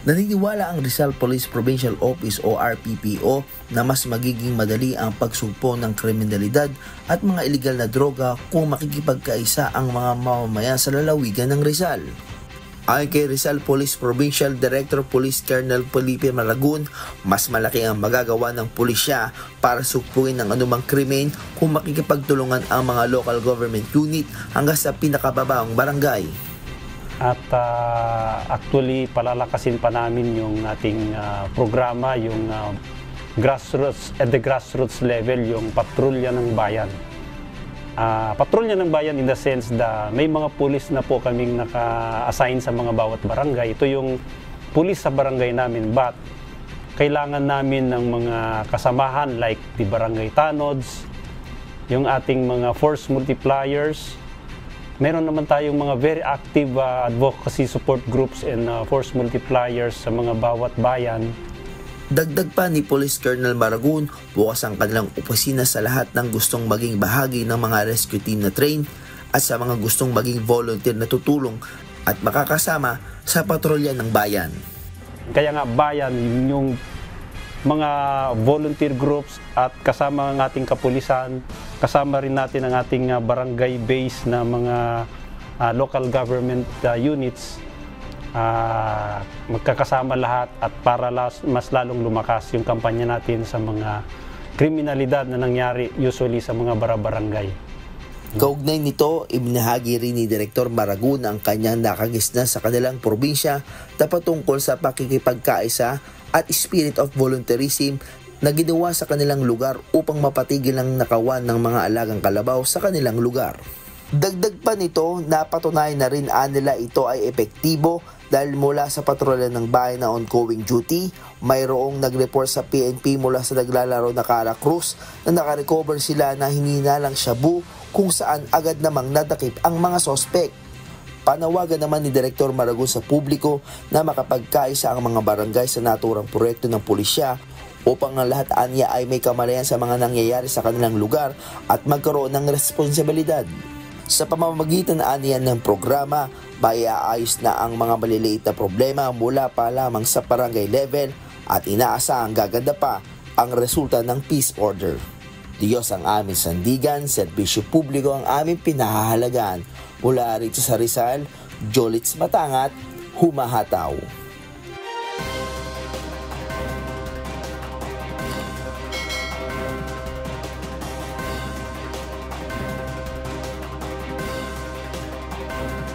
Naniniwala ang Rizal Police Provincial Office o RPPO na mas magiging madali ang pagsugpo ng kriminalidad at mga iligal na droga kung makikipagkaisa ang mga mamamayan sa lalawigan ng Rizal. Ayon kay Rizal Police Provincial Director Police Colonel Felipe Maragun, mas malaki ang magagawa ng pulisya para sugpuin ang anumang krimen kung makikipagtulungan ang mga local government unit hanggang sa pinakababang barangay. At actually palalakasin pa namin yung ating programa, yung grassroots, at the grassroots level, yung patrolya ng bayan. Patrolya ng bayan in the sense na may mga pulis na po kaming naka-assign sa mga bawat barangay. Ito yung pulis sa barangay namin, but kailangan namin ng mga kasamahan like the barangay tanods, yung ating mga force multipliers. Meron naman tayong mga very active advocacy support groups and force multipliers sa mga bawat bayan. Dagdag pa ni Police Colonel Maragun, bukas ang kanilang opisina sa lahat ng gustong maging bahagi ng mga rescue team na train at sa mga gustong maging volunteer na tutulong at makakasama sa patrolya ng bayan. Kaya nga bayan, yung mga volunteer groups at kasama ang ating kapulisan, kasama rin natin ang ating barangay base na mga local government units, magkakasama lahat at para mas lalong lumakas yung kampanya natin sa mga kriminalidad na nangyari usually sa mga barangay. Kaugnay nito, ibinahagi rin ni Director Maragun ang kanyang nakagisna sa kanilang probinsya na patungkol sa pakikipagkaisa at spirit of volunteerism na ginawa sa kanilang lugar upang mapatigil ang nakawan ng mga alagang kalabaw sa kanilang lugar. Dagdag pa nito, napatunayan na rin nila ito ay epektibo dahil mula sa patrolya ng bayan na ongoing duty, mayroong nag-report sa PNP mula sa naglalaro na Cara Cruz na nakarecover sila na hininalang shabu kung saan agad namang nadakip ang mga sospek. Panawagan naman ni Director Maragun sa publiko na makapagkaisa ang mga barangay sa naturang proyekto ng pulisya upang ang lahat anya ay may kamalayan sa mga nangyayari sa kanilang lugar at magkaroon ng responsibilidad. Sa pamamagitan aniyan ng programa, maiaayos na ang mga maliliit na problema mula pa lamang sa barangay level at inaasahang gaganda pa ang resulta ng peace order. Diyos ang aming sandigan, serbisyo publiko ang aming pinahahalagaan. Mula rito sa Rizal, Jolitz Matangat, humahataw.